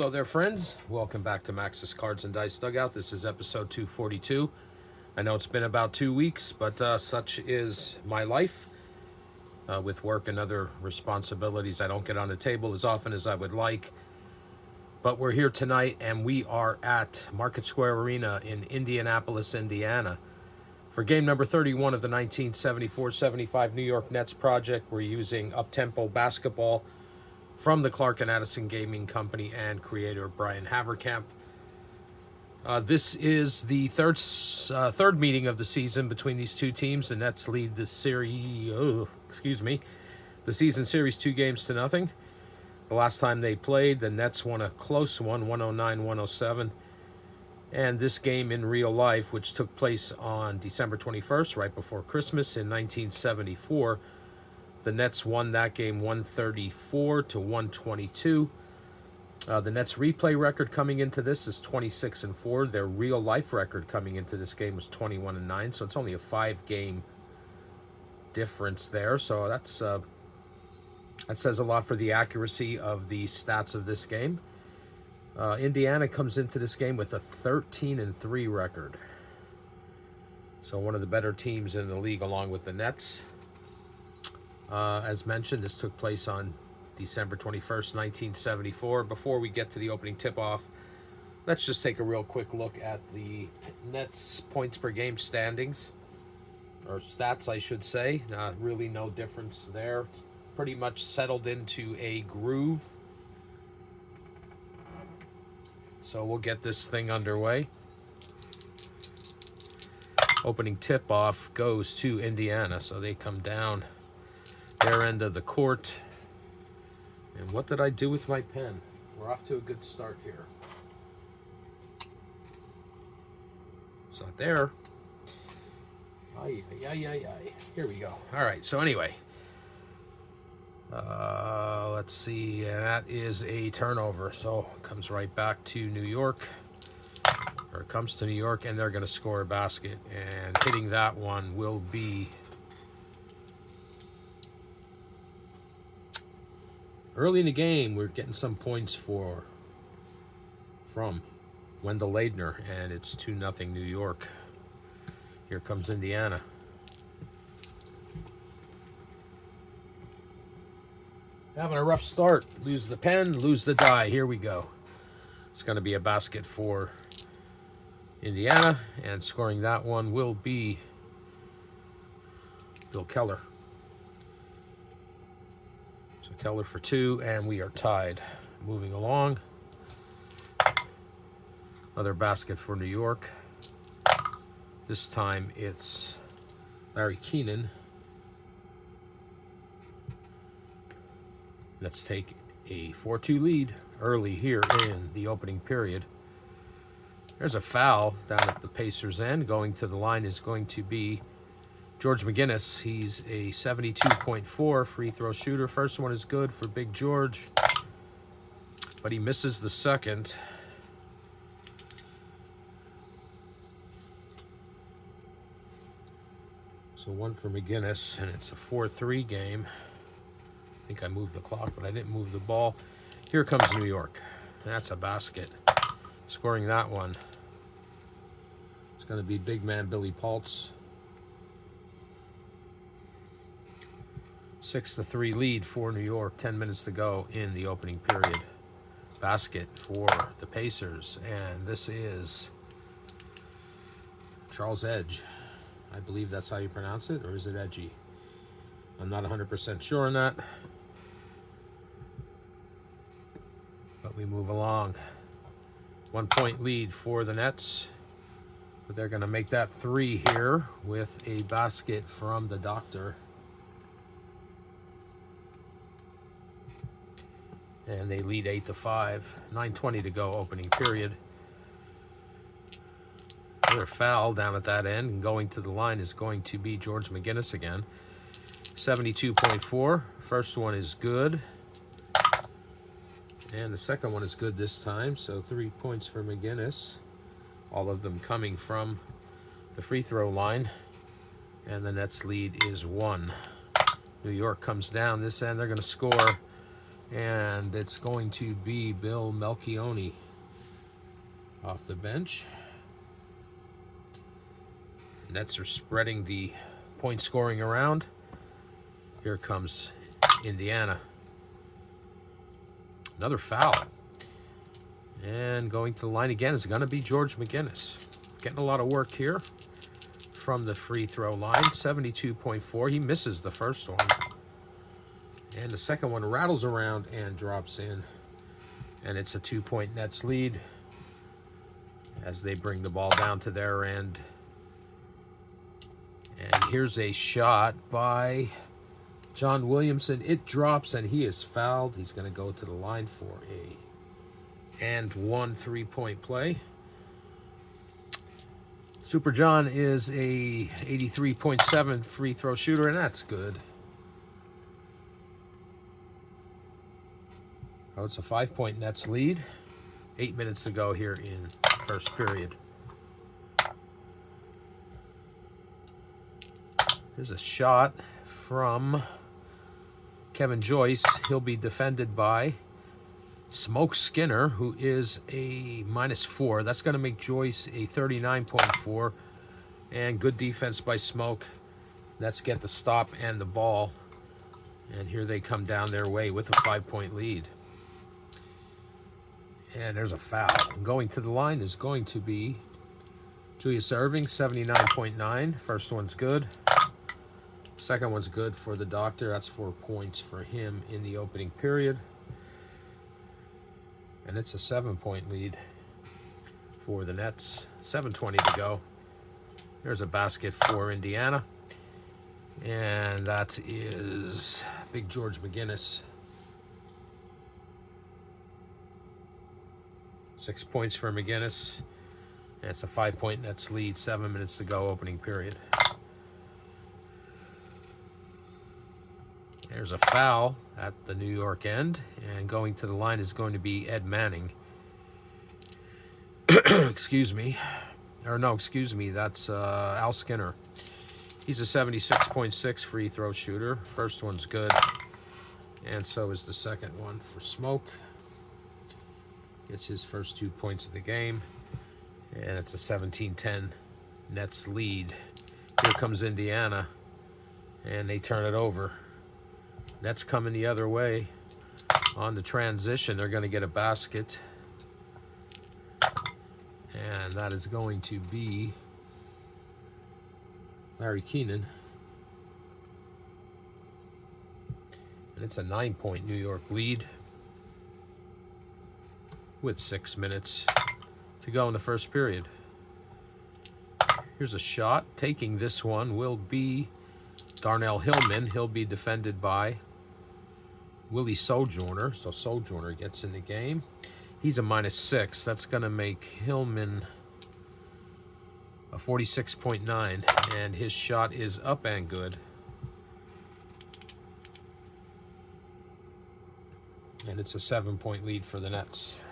Hello there, friends. Welcome back to Max's Cards and Dice Dugout. This is episode 242. I know it's been about 2 weeks, but such is my life. With work and other responsibilities, I don't get on the table as often as I would like. But we're here tonight, and we are at Market Square Arena in Indianapolis, Indiana, for game number 31 of the 1974-75 New York Nets project. We're using Uptempo basketball from the Clark and Addison Gaming Company and creator Brian Haverkamp. This is the third meeting of the season between these two teams. The Nets lead the season series 2-0. The last time they played, the Nets won a close one, 109-107. And this game in real life, which took place on December 21st, right before Christmas in 1974, the Nets won that game 134-122. The Nets replay record coming into this is 26-4. Their real life record coming into this game was 21-9. So it's only a 5-game difference there. So that says a lot for the accuracy of the stats of this game. Indiana comes into this game with a 13-3 record. So one of the better teams in the league, along with the Nets. As mentioned, this took place on December 21st, 1974. Before we get to the opening tip-off, let's just take a real quick look at the Nets points per game standings, or stats, I should say. Really no difference there. It's pretty much settled into a groove. So we'll get this thing underway. Opening tip-off goes to Indiana, so they come down their end of the court. And what did I do with my pen? We're off to a good start here. It's not there. Ay. Here we go. All right, so anyway. Let's see. That is a turnover. So it comes right back to New York. Or it comes to New York, and they're going to score a basket. And hitting that one will be early in the game. We're getting some points from Wendell Ladner, and it's 2-0 New York. Here comes Indiana. Having a rough start. Lose the pen, lose the die. Here we go. It's going to be a basket for Indiana, and scoring that one will be Bill Keller. Keller for 2, and we are tied. Moving along. Another basket for New York. This time it's Larry Keenan. Let's take a 4-2 lead early here in the opening period. There's a foul down at the Pacers' end. Going to the line is going to be George McGinnis. He's a 72.4 free throw shooter. First one is good for Big George, but he misses the second. So one for McGinnis, and it's a 4-3 game. I think I moved the clock, but I didn't move the ball. Here comes New York. That's a basket. Scoring that one, it's going to be big man Billy Paltz. 6-3 lead for New York. 10 minutes to go in the opening period. Basket for the Pacers, and this is Charles Edge. I believe that's how you pronounce it, or is it Edgy? I'm not 100% sure on that. But we move along. 1-point lead for the Nets, but they're going to make that 3 here with a basket from the Doctor. And they lead 8-5. 9:20 to go, opening period. Another foul down at that end, and going to the line is going to be George McGinnis again. 72.4. First one is good. And the second one is good this time, so 3 points for McGinnis. All of them coming from the free throw line. And the Nets lead is 1. New York comes down this end. They're going to score And it's going to be Bill Melchione off the bench. Nets are spreading the point scoring around. Here comes Indiana. Another foul. And going to the line again is going to be George McGinnis. Getting a lot of work here from the free throw line. 72.4. He misses the first one. And the second one rattles around and drops in. And it's a 2-point Nets lead as they bring the ball down to their end. And here's a shot by John Williamson. It drops and he is fouled. He's going to go to the line for a and 1 3-point play. Super John is a 83.7 free throw shooter, and that's good. Oh, it's a 5-point Nets lead. 8 minutes to go here in first period. Here's a shot from Kevin Joyce. He'll be defended by Smoke Skinner, who is a -4. That's going to make Joyce a 39.4. And good defense by Smoke. Let's get the stop and the ball. And here they come down their way with a 5-point lead. And there's a foul. Going to the line is going to be Julius Erving, 79.9. First one's good. Second one's good for the Doctor. That's 4 points for him in the opening period. And it's a 7-point lead for the Nets. 7:20 to go. There's a basket for Indiana. And that is Big George McGinnis. 6 points for McGinnis. And it's a 5-point Nets lead. 7 minutes to go, opening period. There's a foul at the New York end, and going to the line is going to be Ed Manning. Excuse me. Or no, excuse me, that's Al Skinner. He's a 76.6 free throw shooter. First one's good, and so is the second one for Smoke. Gets his first 2 points of the game, and it's a 17-10 Nets lead. Here comes Indiana, and they turn it over. Nets coming the other way on the transition. They're going to get a basket. And that is going to be Larry Keenan. And it's a 9-point New York lead with 6 minutes to go in the first period. Here's a shot. Taking this one will be Darnell Hillman. He'll be defended by Willie Sojourner. So Sojourner gets in the game. He's a -6. That's going to make Hillman a 46.9. And his shot is up and good. And it's a 7-point lead for the Nets.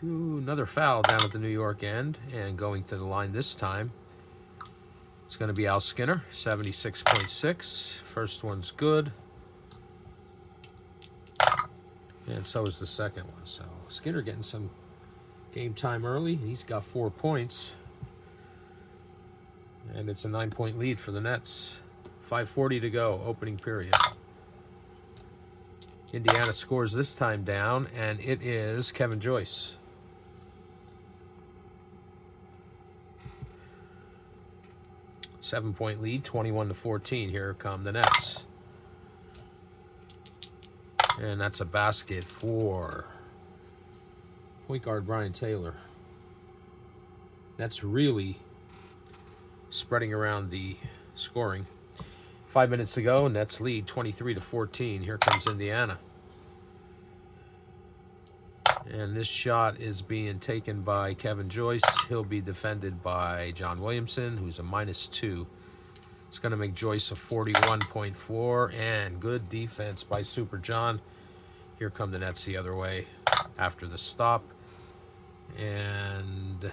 Another foul down at the New York end. And going to the line this time, it's going to be Al Skinner, 76.6. First one's good. And so is the second one. So Skinner getting some game time early. He's got 4 points. And it's a 9-point lead for the Nets. 5:40 to go, opening period. Indiana scores this time down, and it is Kevin Joyce. Seven-point lead, 21-14. Here come the Nets. And that's a basket for point guard Brian Taylor. That's really spreading around the scoring. 5 minutes to go, Nets lead 23-14. Here comes Indiana. And this shot is being taken by Kevin Joyce. He'll be defended by John Williamson, who's a -2. It's going to make Joyce a 41.4. And good defense by Super John. Here come the Nets the other way after the stop. And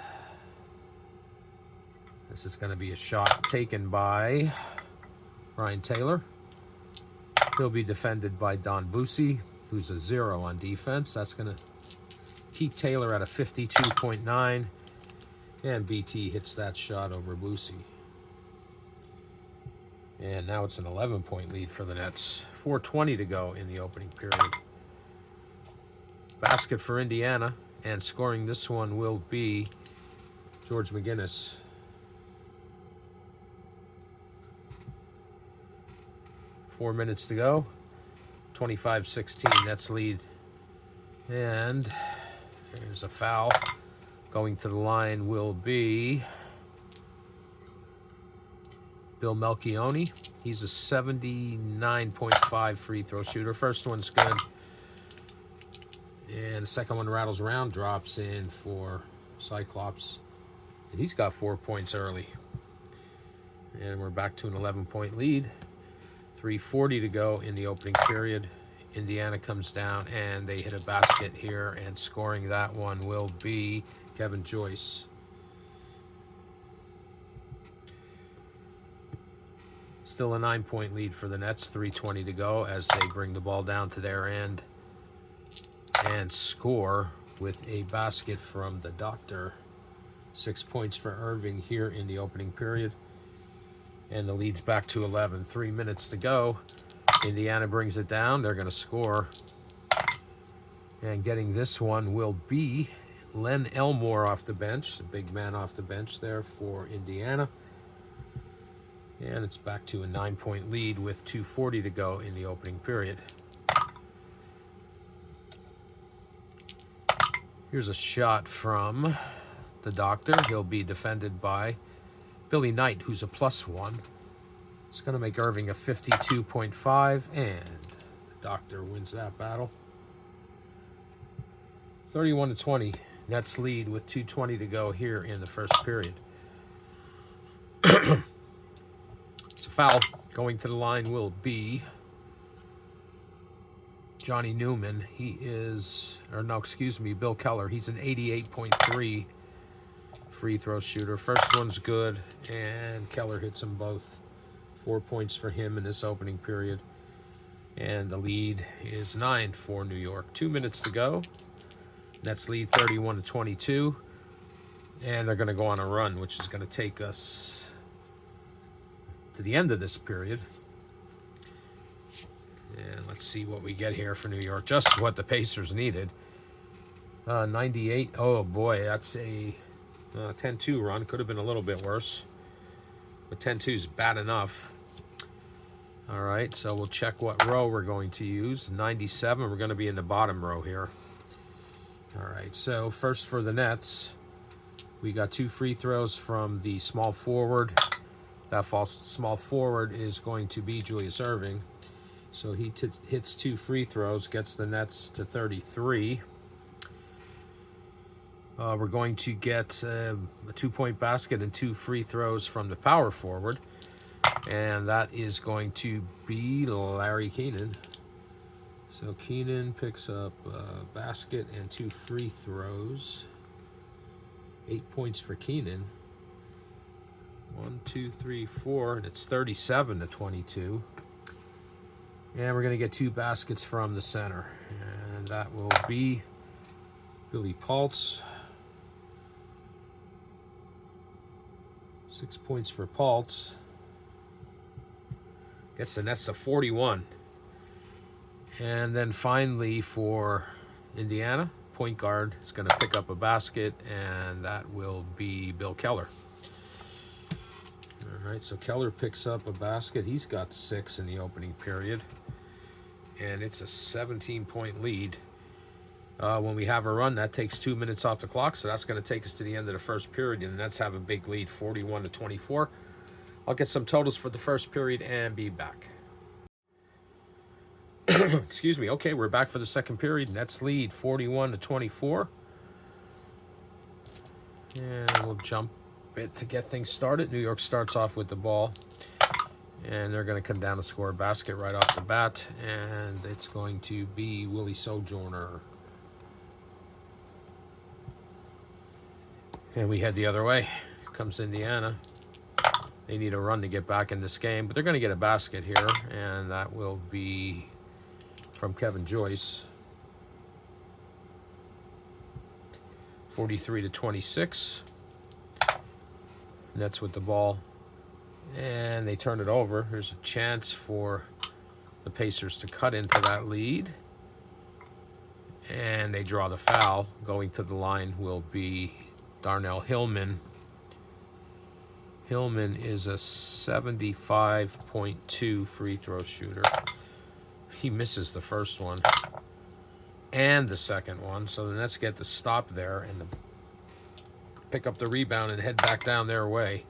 this is going to be a shot taken by Ryan Taylor. He'll be defended by Don Bussey, who's a 0 on defense. That's going to keep Taylor at a 52.9. And BT hits that shot over Bussey. And now it's an 11-point lead for the Nets. 4:20 to go in the opening period. Basket for Indiana. And scoring this one will be George McGinnis. 4 minutes to go. 25-16, Nets lead. And there's a foul. Going to the line will be Bill Melchione. He's a 79.5 free throw shooter. First one's good. And the second one rattles around, drops in for Cyclops. And he's got 4 points early. And we're back to an 11-point lead. 3:40 to go in the opening period. Indiana comes down and they hit a basket here, and scoring that one will be Kevin Joyce. Still a 9-point lead for the Nets. 3:20 to go as they bring the ball down to their end and score with a basket from the Doctor. 6 points for Irving here in the opening period. And the lead's back to 11. 3 minutes to go. Indiana brings it down. They're going to score. And getting this one will be Len Elmore off the bench. The big man off the bench there for Indiana. And it's back to a 9-point lead with 2:40 to go in the opening period. Here's a shot from the Doctor. He'll be defended by Billy Knight, who's a +1. It's going to make Irving a 52.5, and the Doctor wins that battle. 31-20. Nets lead with 2:20 to go here in the first period. It's a foul. Going to the line will be Johnny Newman. Bill Keller. He's an 88.3 free throw shooter. First one's good, and Keller hits them both. 4 points for him in this opening period. And the lead is 9 for New York. 2 minutes to go. Nets lead 31-22. And they're going to go on a run, which is going to take us to the end of this period. And let's see what we get here for New York. Just what the Pacers needed. 98. Oh, boy, that's a 10-2 run. Could have been a little bit worse. But 10-2 is bad enough. All right, so we'll check what row we're going to use. 97, we're going to be in the bottom row here. All right, so first for the Nets, we got 2 free throws from the small forward. That small forward is going to be Julius Irving. So he hits 2 free throws, gets the Nets to 33. We're going to get a 2-point basket and 2 free throws from the power forward. And that is going to be Larry Keenan. So Keenan picks up a basket and 2 free throws. 8 points for Keenan. 1, 2, 3, 4, and it's 37-22. And we're going to get 2 baskets from the center. And that will be Billy Paltz. 6 points for Paltz. Gets the Nets to 41. And then finally for Indiana, point guard is going to pick up a basket, and that will be Bill Keller. All right, so Keller picks up a basket. He's got 6 in the opening period. And it's a 17-point lead. When we have a run, that takes 2 minutes off the clock, so that's going to take us to the end of the first period, and the Nets have a big lead, 41-24. I'll get some totals for the first period and be back. Excuse me. Okay, we're back for the second period. Nets lead 41-24. And we'll jump it to get things started. New York starts off with the ball. And they're going to come down and score a basket right off the bat. And it's going to be Willie Sojourner. And we head the other way. Here comes Indiana. They need a run to get back in this game, but they're going to get a basket here, and that will be from Kevin Joyce. 43-26. Nets with the ball, and they turn it over. There's a chance for the Pacers to cut into that lead, and they draw the foul. Going to the line will be Darnell Hillman. Hillman is a 75.2 free throw shooter. He misses the first one and the second one, so the Nets get the stop there and pick up the rebound and head back down their way,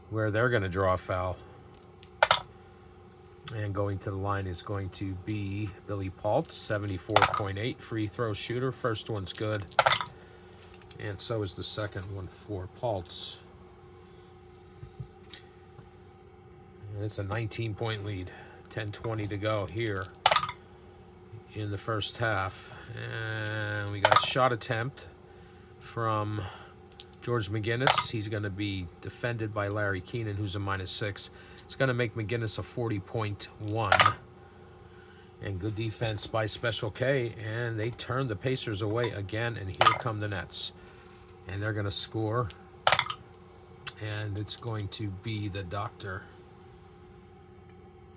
where they're going to draw a foul. And going to the line is going to be Billy Paltz, 74.8 free throw shooter. First one's good, and so is the second one for Paltz. And it's a 19-point lead. 10:20 to go here in the first half. And we got a shot attempt from George McGinnis. He's going to be defended by Larry Keenan, who's a -6. It's going to make McGinnis a 40.1. And good defense by Special K. And they turn the Pacers away again. And here come the Nets. And they're going to score. And it's going to be the Doctor.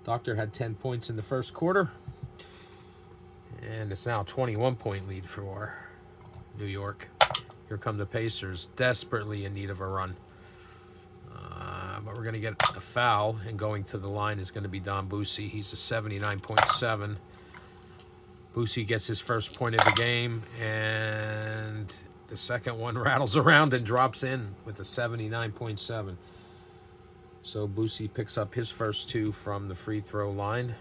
Doctor had 10 points in the first quarter. And it's now a 21-point lead for New York. Here come the Pacers, desperately in need of a run. But we're going to get a foul, and going to the line is going to be Don Boosie. He's a 79.7. Boosie gets his first point of the game, and the second one rattles around and drops in with a 79.7. So Boosie picks up his first two from the free throw line.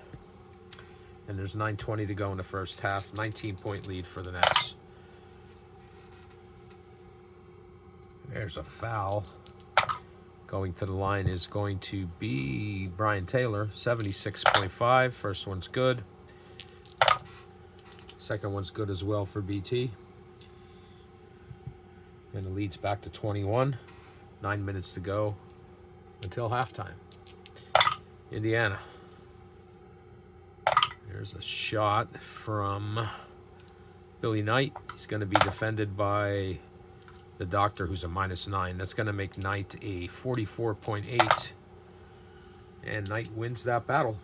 And there's 9:20 to go in the first half. 19-point lead for the Nets. There's a foul. Going to the line is going to be Brian Taylor, 76.5. First one's good. Second one's good as well for BT. And it leads back to 21. 9 minutes to go until halftime. Indiana. There's a shot from Billy Knight. He's going to be defended by the Doctor, who's a -9. That's going to make Knight a 44.8. And Knight wins that battle.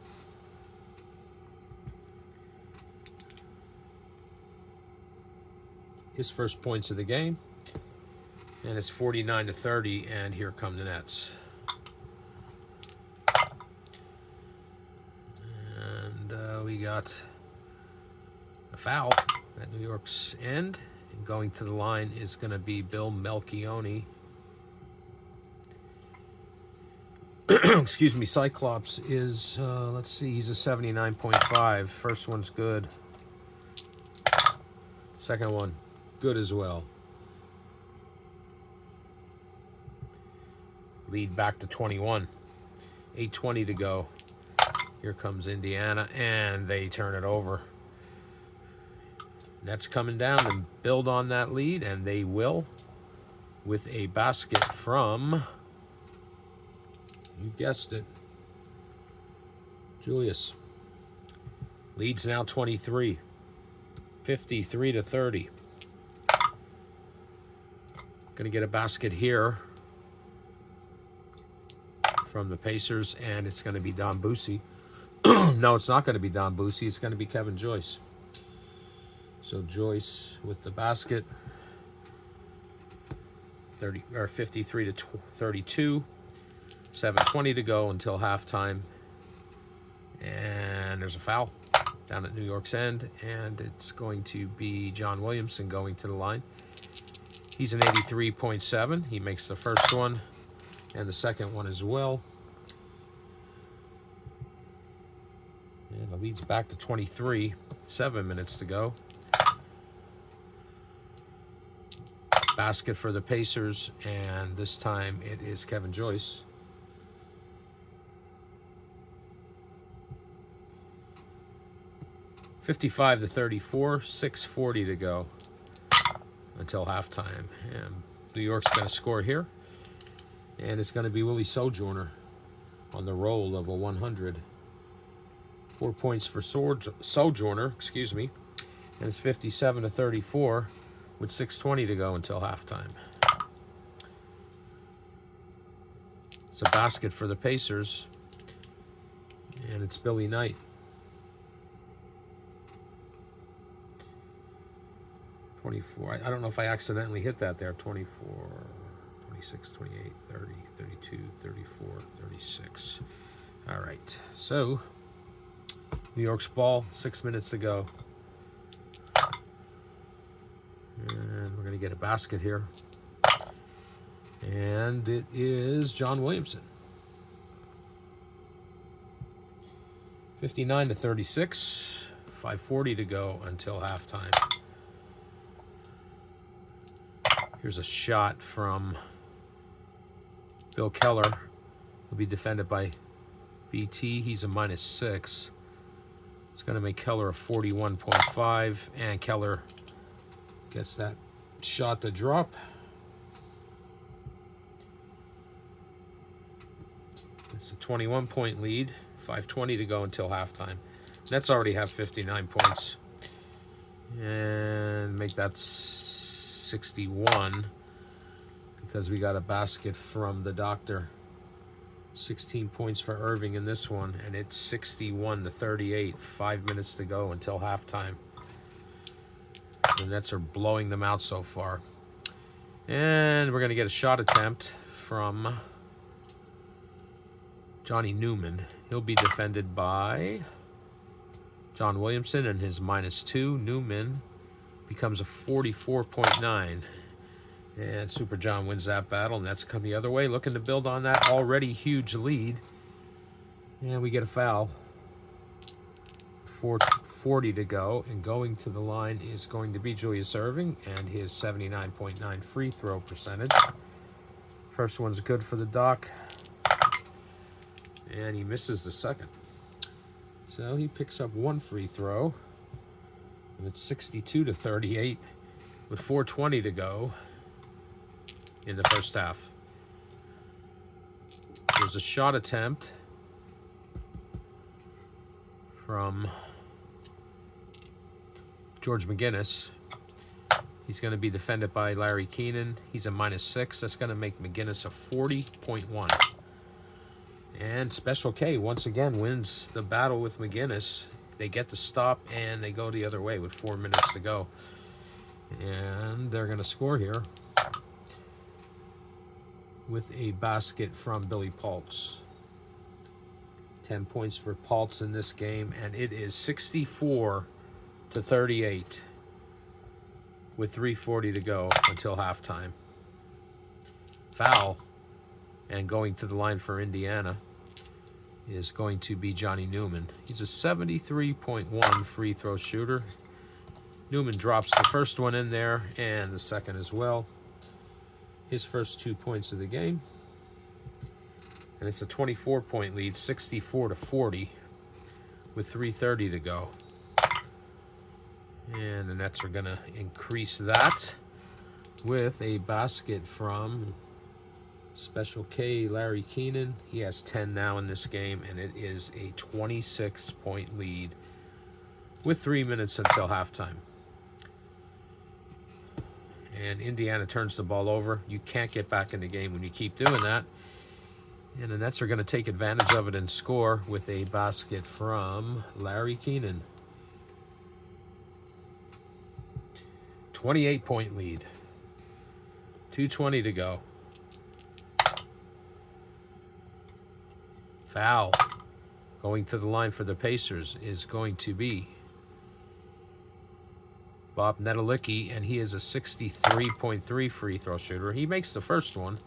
His first points of the game. And it's 49-30, and here come the Nets. We got a foul at New York's end. And going to the line is going to be Bill Melchione. Excuse me, Cyclops is, let's see, he's a 79.5. First one's good. Second one, good as well. Lead back to 21. 8:20 to go. Here comes Indiana, and they turn it over. Nets coming down and build on that lead, and they will, with a basket from, you guessed it, Julius. Leads now 23, 53-30. Going to get a basket here from the Pacers, and it's going to be Don Boosie. No, it's not going to be Don Boosie. It's going to be Kevin Joyce. So Joyce with the basket. 53-32. 7:20 to go until halftime. And there's a foul down at New York's end, and it's going to be John Williamson going to the line. He's an 83.7. He makes the first one and the second one as well. And the lead's back to 23. 7 minutes to go. Basket for the Pacers, and this time it is Kevin Joyce. (55-34), 6:40 to go until halftime. And New York's going to score here. And it's going to be Willie Sojourner on the roll of a 100. 4 points for Sojourner, excuse me. And it's 57-34 with 6:20 to go until halftime. It's a basket for the Pacers. And it's Billy Knight. 24. I don't know if I accidentally hit that there. 24, 26, 28, 30, 32, 34, 36. All right. So, New York's ball, 6 minutes to go. And we're going to get a basket here. And it is John Williamson. 59-36. 5:40 to go until halftime. Here's a shot from Bill Keller. He'll be defended by BT. He's a -6. It's going to make Keller a 41.5. And Keller gets that shot to drop. It's a 21-point lead. 5:20 to go until halftime. Nets already have 59 points. And make that 61 because we got a basket from the doctor. 16 points for Irving in this one, and it's 61-38. 5 minutes to go until halftime. The Nets are blowing them out so far. And we're going to get a shot attempt from Johnny Newman. He'll be defended by John Williamson and his -2. Newman becomes a 44.9. And Super John wins that battle, and that's come the other way, looking to build on that already huge lead. And we get a foul. 4:40 to go, and going to the line is going to be Julius Erving and his 79.9 free throw percentage. First one's good for the Doc. And he misses the second. So he picks up one free throw. And it's 62-38 with 4:20 to go in the first half. There's a shot attempt from George McGinnis. He's going to be defended by Larry Keenan. He's a -6. That's going to make McGinnis a 40.1. And Special K once again wins the battle with McGinnis. They get the stop and they go the other way with 4 minutes to go. And they're going to score here with a basket from Billy Paltz. 10 points for Paltz in this game, and it is 64-38 with 3:40 to go until halftime. Foul, and going to the line for Indiana is going to be Johnny Newman. He's a 73.1 free throw shooter. Newman drops the first one in there and the second as well. His first 2 points of the game. And it's a 24-point lead, 64-40 with 3:30 to go. And the Nets are going to increase that with a basket from Special K, Larry Keenan. He has 10 now in this game, and it is a 26-point lead with 3 minutes until halftime. And Indiana turns the ball over. You can't get back in the game when you keep doing that. And the Nets are going to take advantage of it and score with a basket from Larry Keenan. 28-point lead. 2:20 to go. Foul. Going to the line for the Pacers is going to be Bob Nedelicki, and he is a 63.3 free throw shooter. He makes the first one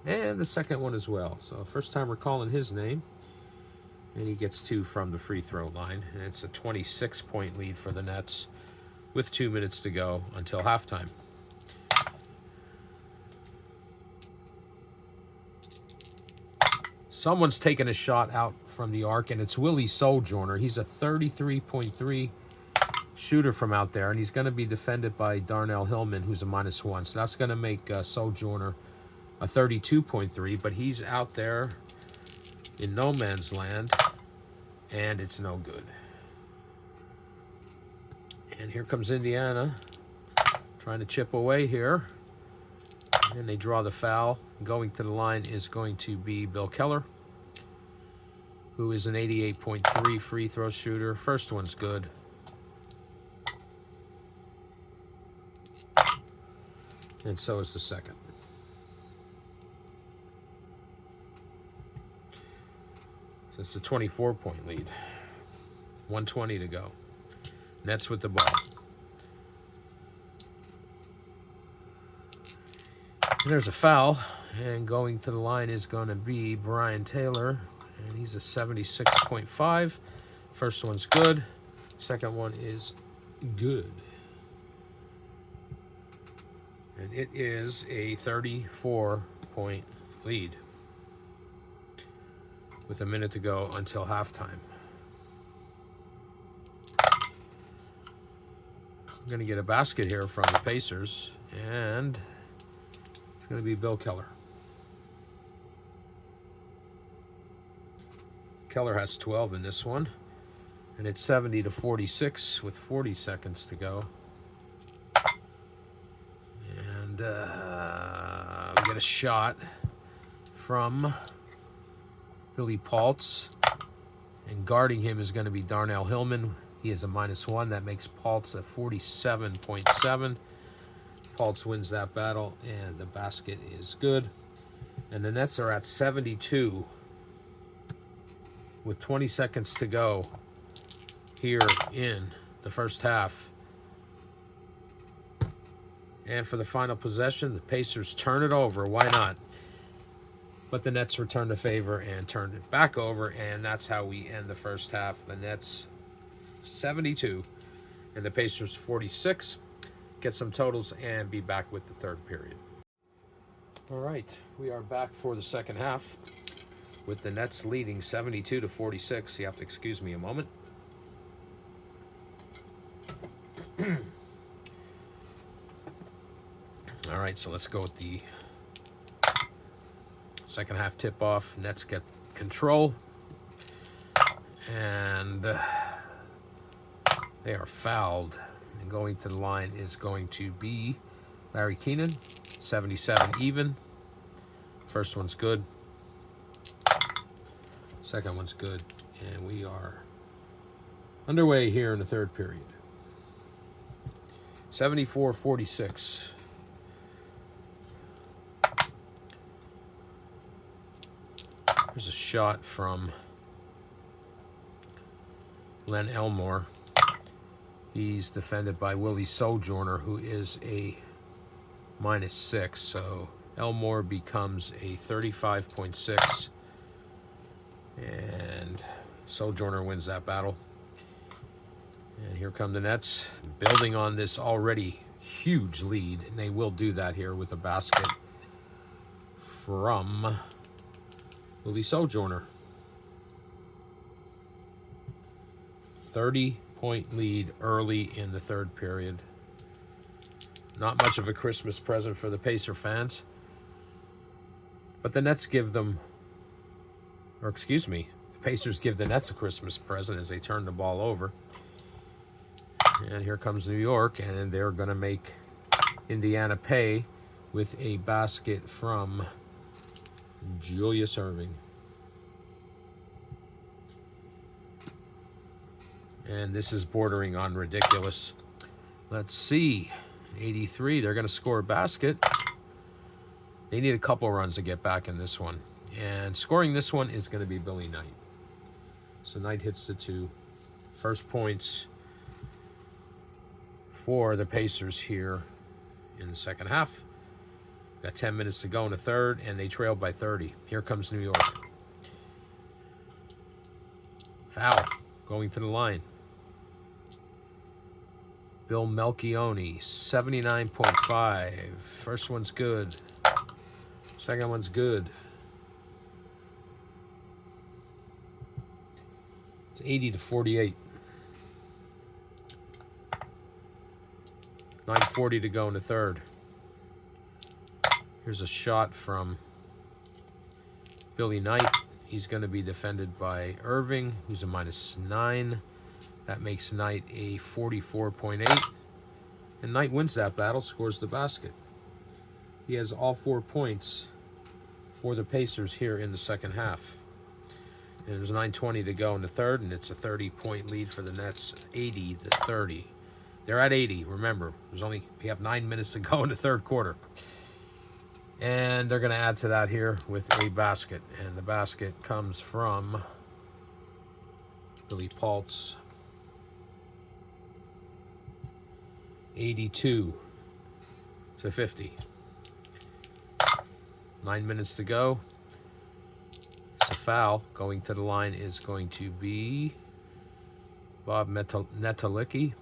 and the second one as well. So first time we're calling his name. And he gets 2 from the free throw line. And it's a 26-point lead for the Nets with 2 minutes to go until halftime. Someone's taking a shot out from the arc, and it's Willie Sojourner. He's a 33.3 shooter from out there, and he's going to be defended by Darnell Hillman, who's a -1. So that's going to make Sojourner a 32.3, but he's out there in no man's land, and it's no good. And here comes Indiana, trying to chip away here. And they draw the foul. Going to the line is going to be Bill Keller, who is an 88.3 free throw shooter. First one's good. And so is the second. So it's a 24-point lead. 1:20 to go. Nets with the ball. And there's a foul. And going to the line is going to be Brian Taylor. And he's a 76.5. First one's good. Second one is good. And it is a 34-point lead with a minute to go until halftime. I'm going to get a basket here from the Pacers, and it's going to be Bill Keller. Keller has 12 in this one, and it's 70-46 with 40 seconds to go. And we get a shot from Billy Paltz, and guarding him is going to be Darnell Hillman. He is a -1. That makes Paltz a 47.7. Paltz wins that battle, and the basket is good. And the Nets are at 72 with 20 seconds to go here in the first half. And for the final possession, the Pacers turn it over. Why not? But the Nets return the favor and turn it back over, and that's how we end the first half. The Nets 72 and the Pacers 46. Get some totals and be back with the third period. All right, we are back for the second half with the Nets leading 72-46. You have to excuse me a moment. All right, so let's go with the second half tip-off. Nets get control, and they are fouled. And going to the line is going to be Larry Keenan, 77 even. First one's good. Second one's good. And we are underway here in the third period. 74-46. There's a shot from Len Elmore. He's defended by Willie Sojourner, who is a -6. So Elmore becomes a 35.6. And Sojourner wins that battle. And here come the Nets, building on this already huge lead. And they will do that here with a basket from Willie Sojourner. 30-point lead early in the third period. Not much of a Christmas present for the Pacer fans. But the Nets give them, or excuse me, the Pacers give the Nets a Christmas present as they turn the ball over. And here comes New York, and they're going to make Indiana pay with a basket from Julius Erving. And this is bordering on ridiculous. Let's see. 83, they're going to score a basket. They need a couple runs to get back in this one. And scoring this one is going to be Billy Knight. So Knight hits the 2. First points for the Pacers here in the second half. Got 10 minutes to go in the third, and they trail by 30. Here comes New York. Foul going to the line. Bill Melchione, 79.5. First one's good. Second one's good. It's 80-48. 9:40 to go in the third. Here's a shot from Billy Knight. He's going to be defended by Irving, who's a -9. That makes Knight a 44.8. And Knight wins that battle, scores the basket. He has all 4 points for the Pacers here in the second half. And there's 9:20 to go in the third, and it's a 30-point lead for the Nets, 80-30. They're at 80, remember. We have 9 minutes to go in the third quarter. And they're going to add to that here with a basket. And the basket comes from Billy Paltz. 82-50. 9 minutes to go. It's a foul. Going to the line is going to be Bob Netalicki.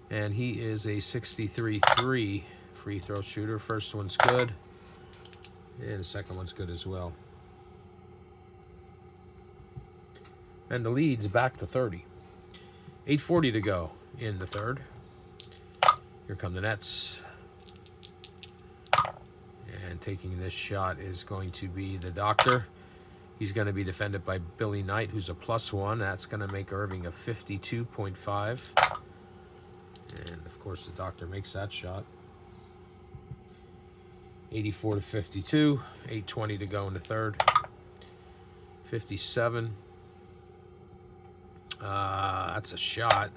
And he is a 63-3 free throw shooter. First one's good. And the second one's good as well. And the lead's back to 30. 8:40 to go in the third. Here come the Nets. And taking this shot is going to be the Doctor. He's going to be defended by Billy Knight, who's a +1. That's going to make Irving a 52.5. And, of course, the Doctor makes that shot. 84-52. 8:20 to go in the third. 57. That's a shot.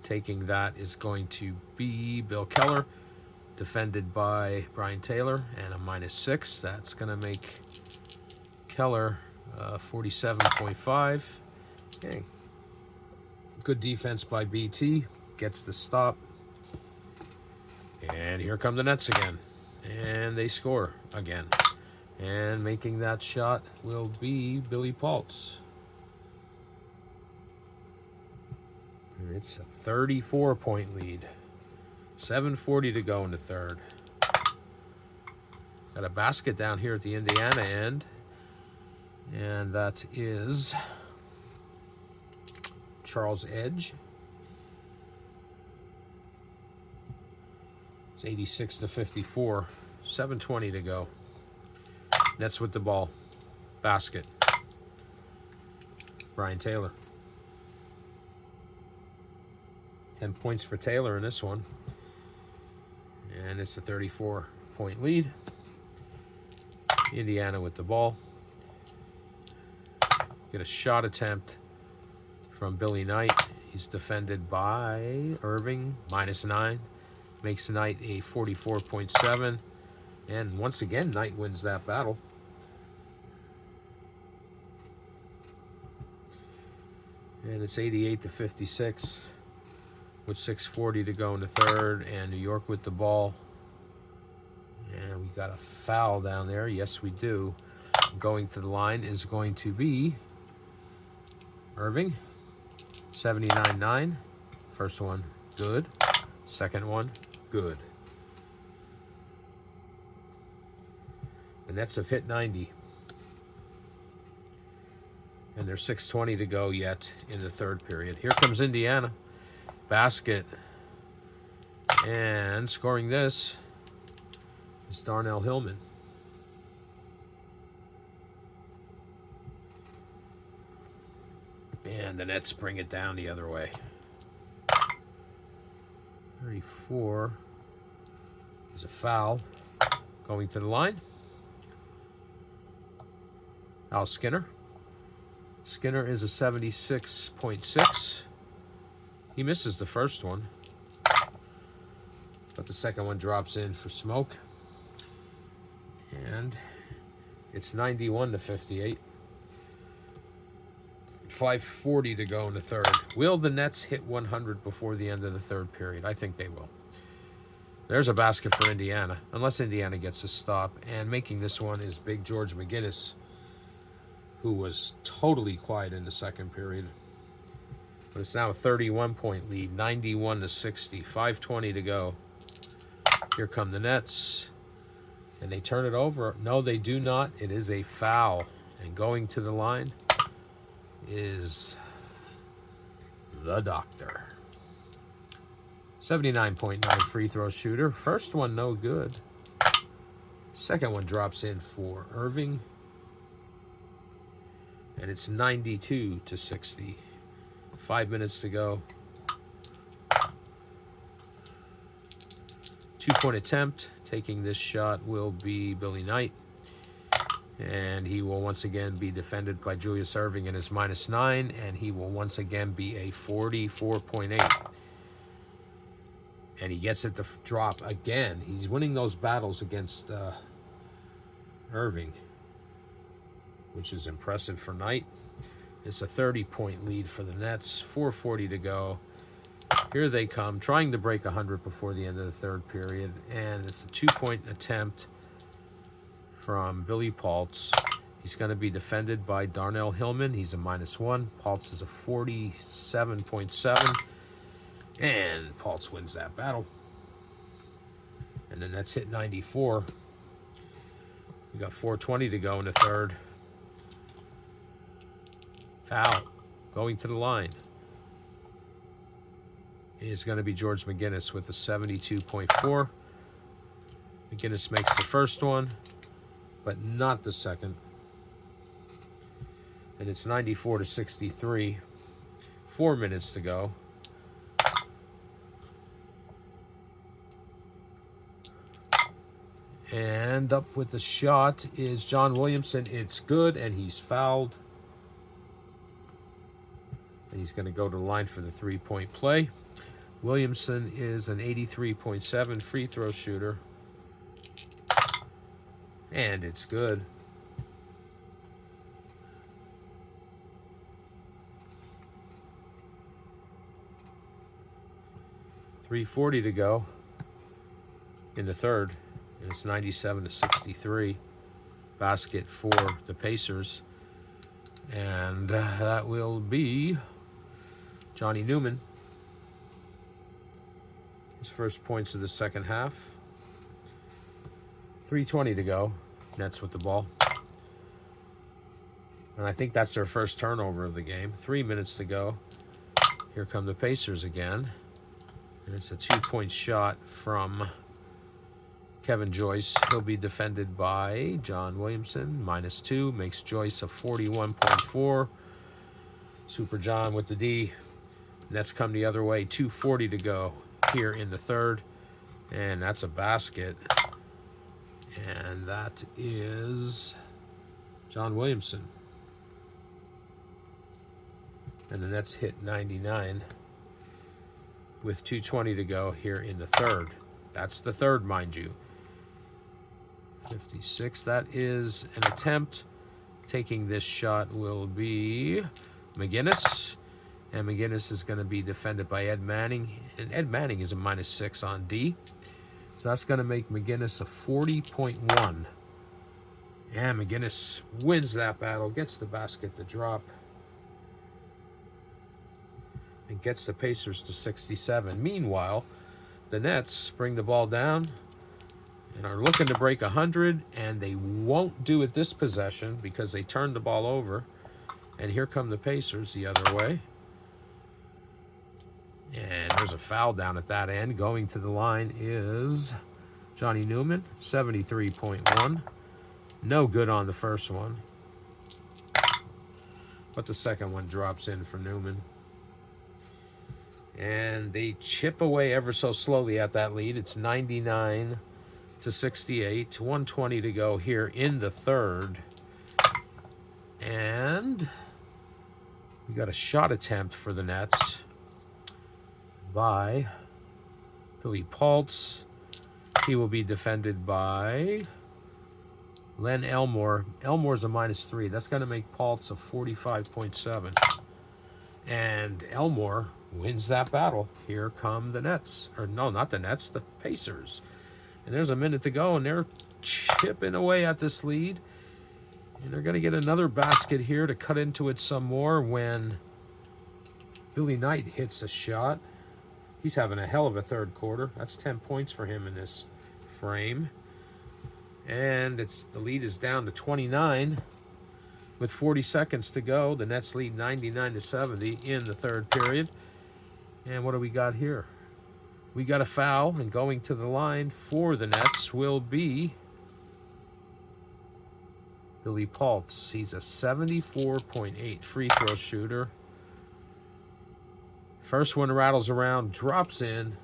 Taking that is going to be Bill Keller, defended by Brian Taylor, and a -6. That's going to make Keller 47.5. Okay. Good defense by BT. Gets the stop. And here come the Nets again. And they score again. And making that shot will be Billy Paltz. It's a 34-point lead. 7:40 to go in the third. Got a basket down here at the Indiana end. And that is Charles Edge. It's 86-54. 7:20 to go. Nets with the ball. Basket. Brian Taylor. 10 points for Taylor in this one. And it's a 34-point lead. Indiana with the ball. Get a shot attempt from Billy Knight. He's defended by Irving, -9. Makes Knight a 44.7. And once again, Knight wins that battle. And it's 88-56 with 6:40 to go in the third. And New York with the ball. And we got a foul down there. Yes, we do. Going to the line is going to be Irving. 79-9. First one, good. Second one, good. The Nets have hit 90. And there's 6:20 to go yet in the third period. Here comes Indiana. Basket. And scoring this is Darnell Hillman. And the Nets bring it down the other way. 34 is a foul. Going to the line. Al Skinner. Skinner is a 76.6. He misses the first one. But the second one drops in for smoke. And it's 91-58. 5:40 to go in the third. Will the Nets hit 100 before the end of the third period? I think they will. There's a basket for Indiana, unless Indiana gets a stop. And making this one is Big George McGinnis, who was totally quiet in the second period. But it's now a 31-point lead, 91-60. 5:20 to go. Here come the Nets. And they turn it over. No, they do not. It is a foul. And going to the line is the Doctor. 79.9 free throw shooter. First one, no good. Second one drops in for Irving. And it's 92-60. 5 minutes to go. 2-point attempt. Taking this shot will be Billy Knight. And he will once again be defended by Julius Irving in his -9. And he will once again be a 44.8. And he gets it to drop again. He's winning those battles against Irving, which is impressive for Knight. It's a 30-point lead for the Nets. 4:40 to go. Here they come, trying to break 100 before the end of the third period. And it's a 2-point attempt from Billy Paltz. He's going to be defended by Darnell Hillman. He's a -1. Paltz is a 47.7. And Paltz wins that battle. And the Nets hit 94. We got 4:20 to go in the third. Foul. Going to the line is going to be George McGinnis with a 72.4. McGinnis makes the first one, but not the second. And it's 94-63. 4 minutes to go. And up with the shot is John Williamson. It's good, and he's fouled. And he's going to go to the line for the 3-point play. Williamson is an 83.7 free throw shooter. And it's good. .340 to go in the third. And it's 97-63. Basket for the Pacers. And that will be Johnny Newman. His first points of the second half. 3:20 to go. Nets with the ball. And I think that's their first turnover of the game. 3 minutes to go. Here come the Pacers again. And it's a 2-point shot from Kevin Joyce. He'll be defended by John Williamson. -2. Makes Joyce a 41.4. Super John with the D. Nets come the other way. 2:40 to go here in the third. And that's a basket. And that is John Williamson. And the Nets hit 99 with 2:20 to go here in the third. That's the third, mind you. 56. That is an attempt. Taking this shot will be McGinnis. And McGinnis is going to be defended by Ed Manning. And Ed Manning is a -6 on D. So that's going to make McGinnis a 40.1. And McGinnis wins that battle. Gets the basket to drop. And gets the Pacers to 67. Meanwhile, the Nets bring the ball down and are looking to break 100, and they won't do it this possession because they turned the ball over. And here come the Pacers the other way. And there's a foul down at that end. Going to the line is Johnny Newman, 73.1. No good on the first one. But the second one drops in for Newman. And they chip away ever so slowly at that lead. It's 99-68. 1:20 to go here in the third. And we got a shot attempt for the Nets by Billy Paltz. He will be defended by Len Elmore. Elmore's a -3. That's going to make Paltz a 45.7. And Elmore wins that battle. Here come the Nets. Or no, not the Nets, the Pacers. And there's a minute to go, and they're chipping away at this lead. And they're going to get another basket here to cut into it some more when Billy Knight hits a shot. He's having a hell of a third quarter. That's 10 points for him in this frame. And the lead is down to 29 with 40 seconds to go. The Nets lead 99-70 in the third period. And what do we got here? We got a foul, and going to the line for the Nets will be Billy Paltz, he's a 74.8 free throw shooter. First one rattles around, drops in,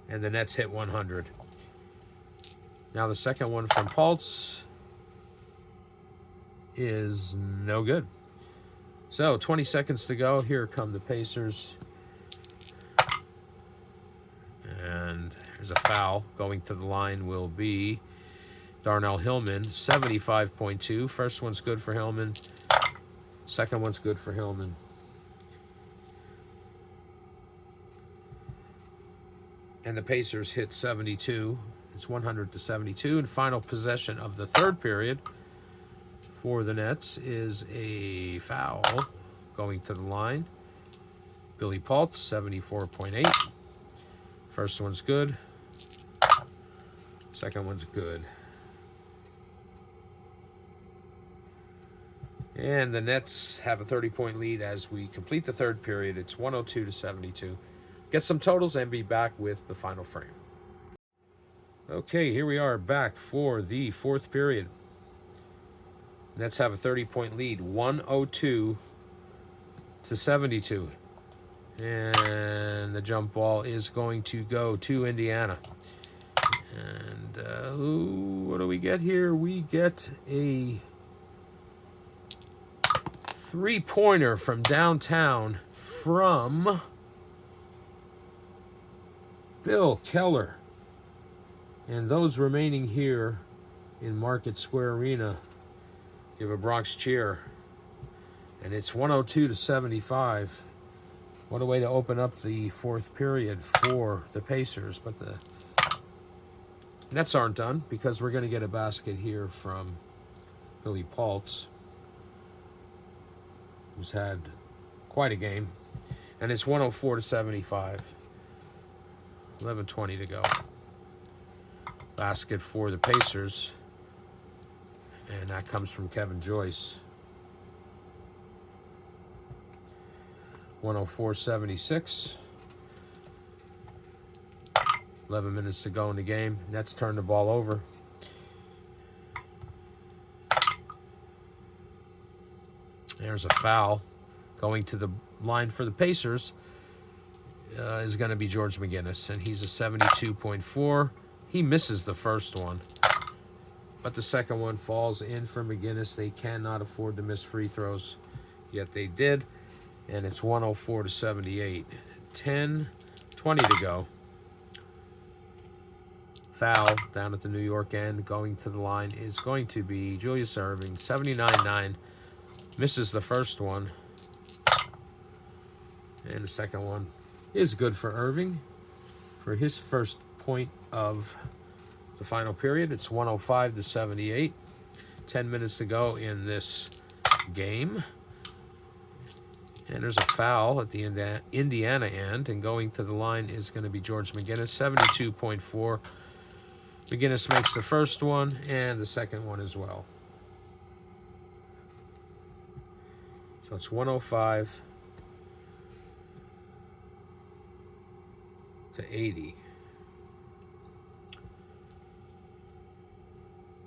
and the Nets hit 100. Now the second one from Paltz is no good. So 20 seconds to go. Here come the Pacers. And there's a foul. Going to the line will be Darnell Hillman, 75.2. First one's good for Hillman. Second one's good for Hillman. And the Pacers hit 72. It's 100-72. And final possession of the third period for the Nets is a foul going to the line. Billy Paltz, 74.8. First one's good. Second one's good. And the Nets have a 30-point lead as we complete the third period. It's 102-72. Get some totals and be back with the final frame. Okay, here we are back for the fourth period. Nets have a 30-point lead, 102-72. And the jump ball is going to go to Indiana. And what do we get here? We get a three-pointer from downtown from Bill Keller. And those remaining here in Market Square Arena give a Bronx cheer. And it's 102-75. What a way to open up the fourth period for the Pacers. But the Nets aren't done because we're going to get a basket here from Billy Paltz, who's had quite a game. And it's 104-75. 11:20 to go. Basket for the Pacers. And that comes from Kevin Joyce. 104-76. 11 minutes to go in the game. Nets turn the ball over. There's a foul. Going to the line for the Pacers is going to be George McGinnis, and he's a 72.4. He misses the first one, but the second one falls in for McGinnis. They cannot afford to miss free throws, yet they did, and it's 104-78. 10:20 to go. Foul down at the New York end. Going to the line is going to be Julius Erving, 79.9. Misses the first one. And the second one is good for Erving for his first point of the final period. It's 105-78. 10 minutes to go in this game. And there's a foul at the Indiana end. And going to the line is going to be George McGinnis, 72.4. McGinnis makes the first one and the second one as well. So it's 105-80.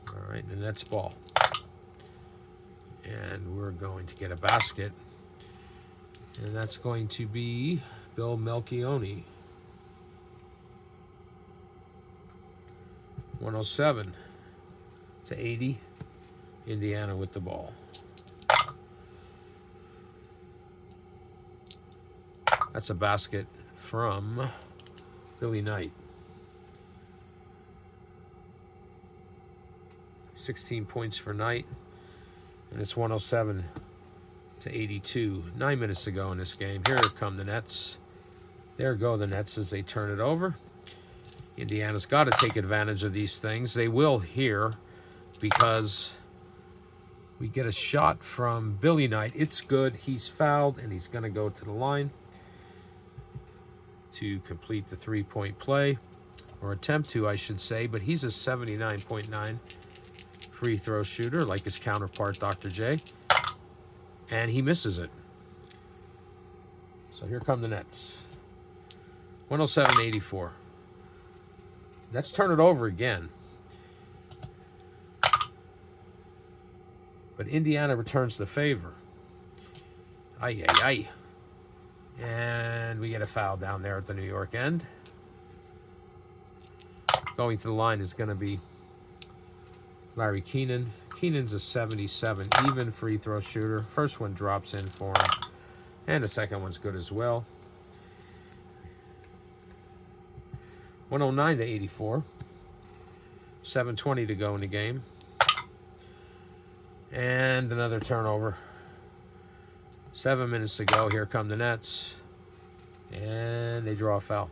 All right, and that's ball. And we're going to get a basket. And that's going to be Bill Melchioni. 107-80. Indiana with the ball. That's a basket from Billy Knight. 16 points for Knight. And it's 107-82. 9 minutes to go in this game. Here come the Nets. There go the Nets as they turn it over. Indiana's got to take advantage of these things. They will here because we get a shot from Billy Knight. It's good. He's fouled, and he's going to go to the line to complete the three-point play, or attempt to, I should say. But he's a 79.9 free throw shooter, like his counterpart, Dr. J. And he misses it. So here come the Nets. 107-84. Let's turn it over again. But Indiana returns the favor. Ay, ay, ay. And we get a foul down there at the New York end. Going to the line is going to be Larry Keenan. Keenan's a 77 even free throw shooter. First one drops in for him. And the second one's good as well. 109 to 84. 7:20 to go in the game. And another turnover. 7 minutes to go. Here come the Nets. And they draw a foul.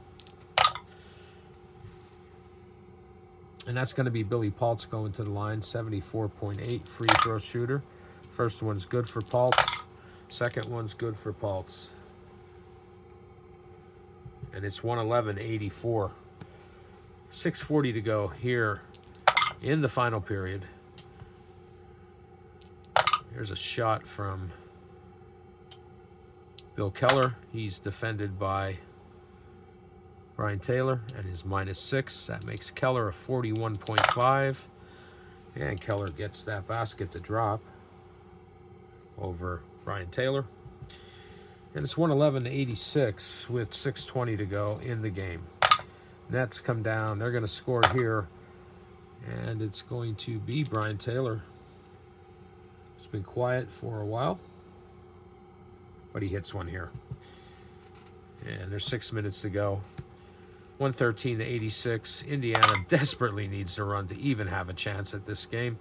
And that's going to be Billy Paltz going to the line. 74.8 free throw shooter. First one's good for Paltz. Second one's good for Paltz. And it's 111-84. 6:40 to go here in the final period. Here's a shot from Bill Keller. He's defended by Brian Taylor and his -6. That makes Keller a 41.5. And Keller gets that basket to drop over Brian Taylor. And it's 111-86 with 6:20 to go in the game. Nets come down. They're going to score here. And it's going to be Brian Taylor. It's been quiet for a while, but he hits one here. And there's 6 minutes to go. 113 to 86. Indiana desperately needs to run to even have a chance at this game.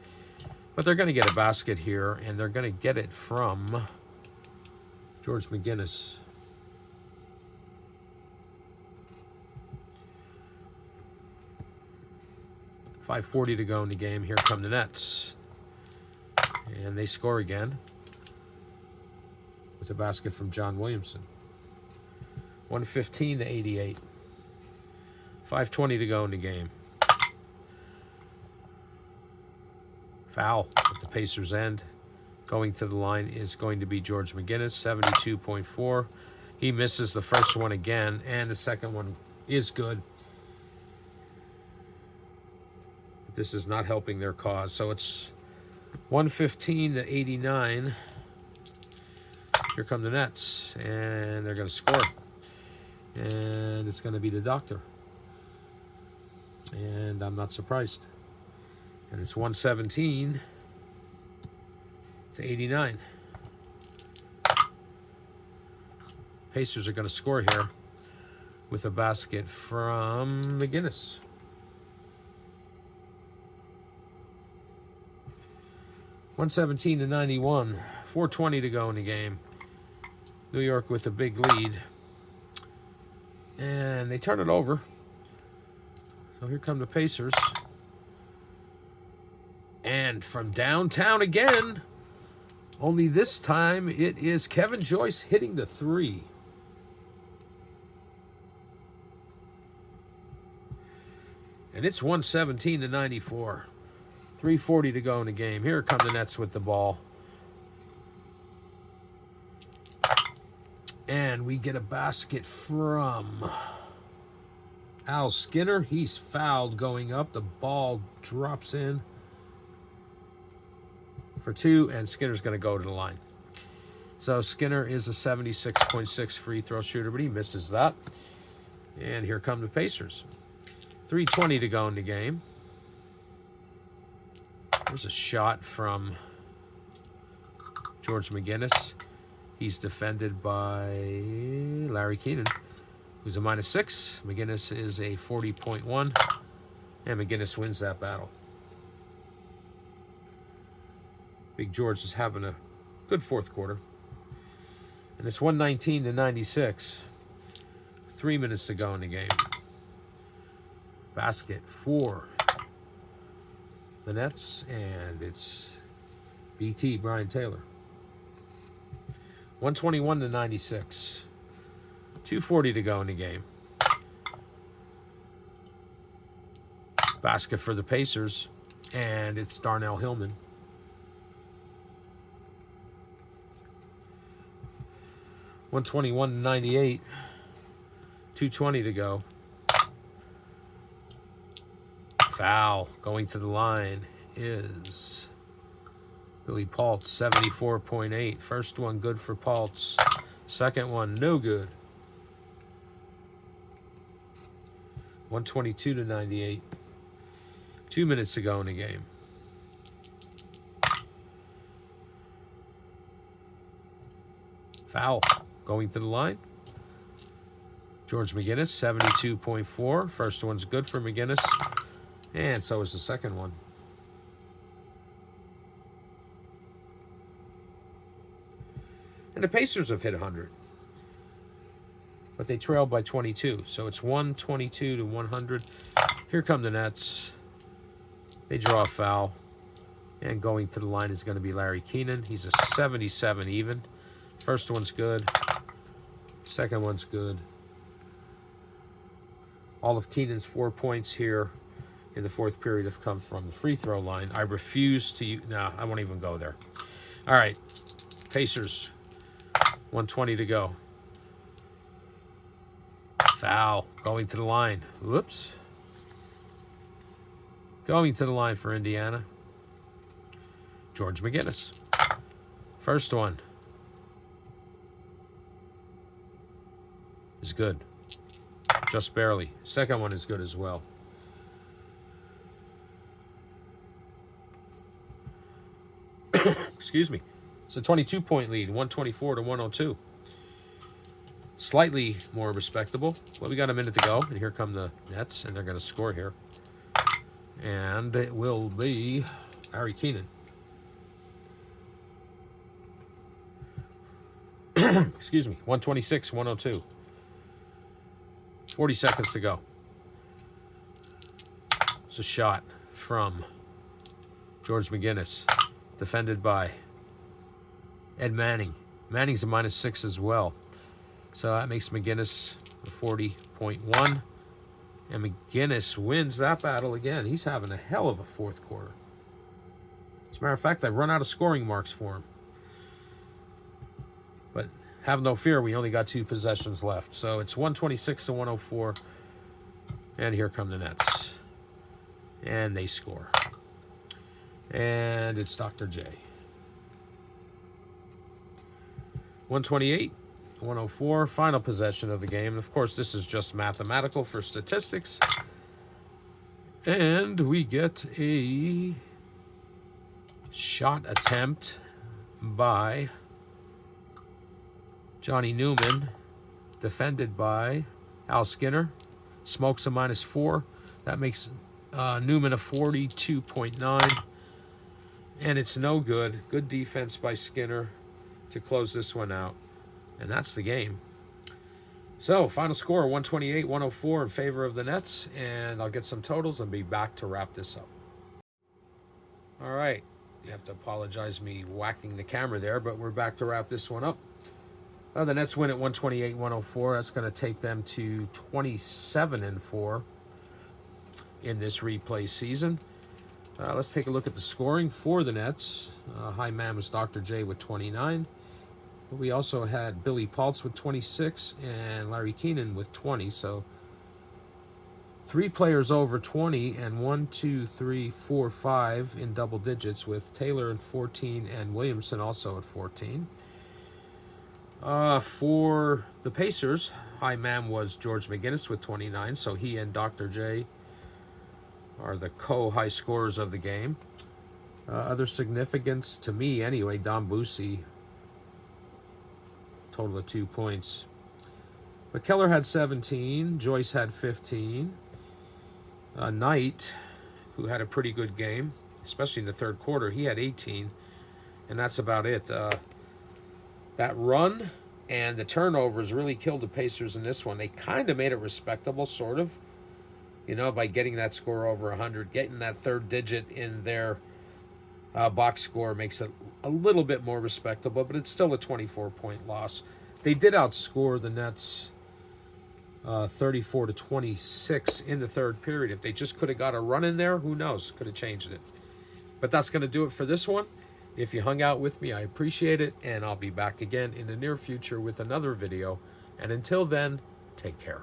But they're going to get a basket here, and they're going to get it from George McGinnis. .540 to go in the game. Here come the Nets. And they score again with a basket from John Williamson. 115 to 88. 5:20 to go in the game. Foul at the Pacers' end. Going to the line is going to be George McGinnis, 72.4. He misses the first one again, and the second one is good. But this is not helping their cause. So it's 115 to 89. Here come the Nets, and they're going to score. And it's going to be the doctor. And I'm not surprised. And it's 117 to 89. Pacers are going to score here with a basket from McGinnis. .117 to 91. 4:20 to go in the game. New York with a big lead. And they turn it over. So here come the Pacers. And from downtown again, only this time it is Kevin Joyce hitting the three. And it's 117 to 94. 3:40 to go in the game. Here come the Nets with the ball. And we get a basket from Al Skinner. He's fouled going up. The ball drops in for two, and Skinner's going to go to the line. So Skinner is a 76.6 free throw shooter, but he misses that. And here come the Pacers. 3:20 to go in the game. There's a shot from George McGinnis. He's defended by Larry Keenan, who's a -6. McGinnis is a 40.1, and McGinnis wins that battle. Big George is having a good fourth quarter. And it's 119 to 96. 3 minutes to go in the game. Basket for the Nets, and it's BT, Brian Taylor. 121 to 96. 2:40 to go in the game. Basket for the Pacers, and it's Darnell Hillman. 121 to 98. 2:20 to go. Foul going to the line is Billy Paltz, 74.8. First one good for Paltz. Second one, no good. 122 to 98. 2 minutes to go in the game. Foul. Going to the line. George McGinnis, 72.4. First one's good for McGinnis. And so is the second one. And the Pacers have hit 100. But they trailed by 22. So it's 122 to 100. Here come the Nets. They draw a foul. And going to the line is going to be Larry Keenan. He's a 77 even. First one's good. Second one's good. All of Keenan's 4 points here in the fourth period have come from the free throw line. I refuse to use... No, I won't even go there. All right. Pacers. 120 to go. Foul. Going to the line. Whoops. Going to the line for Indiana. George McGinnis. First one is good. Just barely. Second one is good as well. Excuse me. It's a 22-point lead, 124 to 102. Slightly more respectable. Well, we got a minute to go, and here come the Nets, and they're going to score here. And it will be Larry Keenan. Excuse me. 126, 102. 40 seconds to go. It's a shot from George McGinnis, defended by Ed Manning. Manning's a -6 as well. So that makes McGinnis a 40.1. And McGinnis wins that battle again. He's having a hell of a fourth quarter. As a matter of fact, I've run out of scoring marks for him. But have no fear, we only got 2 possessions left. So it's 126 to 104. And here come the Nets. And they score. And it's Dr. J. 128, 104, final possession of the game. Of course, this is just mathematical for statistics. And we get a shot attempt by Johnny Newman, defended by Al Skinner. Smokes a -4. That makes Newman a 42.9. And it's no good. Good defense by Skinner to close this one out. And that's the game. So, final score, 128-104 in favor of the Nets. And I'll get some totals and be back to wrap this up. All right. You have to apologize me whacking the camera there, but we're back to wrap this one up. The Nets win at 128-104. That's going to take them to 27-4 in this replay season. Let's take a look at the scoring for the Nets. High man was Dr. J with 29. But we also had Billy Paltz with 26 and Larry Keenan with 20. So 3 players over 20 and 1, 2, 3, 4, 5 in double digits, with Taylor at 14 and Williamson also at 14. For the Pacers, high man was George McGinnis with 29. So he and Dr. J are the co-high scorers of the game. Other significance to me anyway, Don Boosie, total of 2 points. But Keller had 17, Joyce had 15. Knight, who had a pretty good game, especially in the third quarter, he had 18. And that's about it. That run and the turnovers really killed the Pacers in this one. They kind of made it respectable, sort of. You know, by getting that score over 100, getting that third digit in their box score makes it a little bit more respectable, but it's still a 24-point loss. They did outscore the Nets 34-26 in the third period. If they just could have got a run in there, who knows? Could have changed it. But that's going to do it for this one. If you hung out with me, I appreciate it, and I'll be back again in the near future with another video. And until then, take care.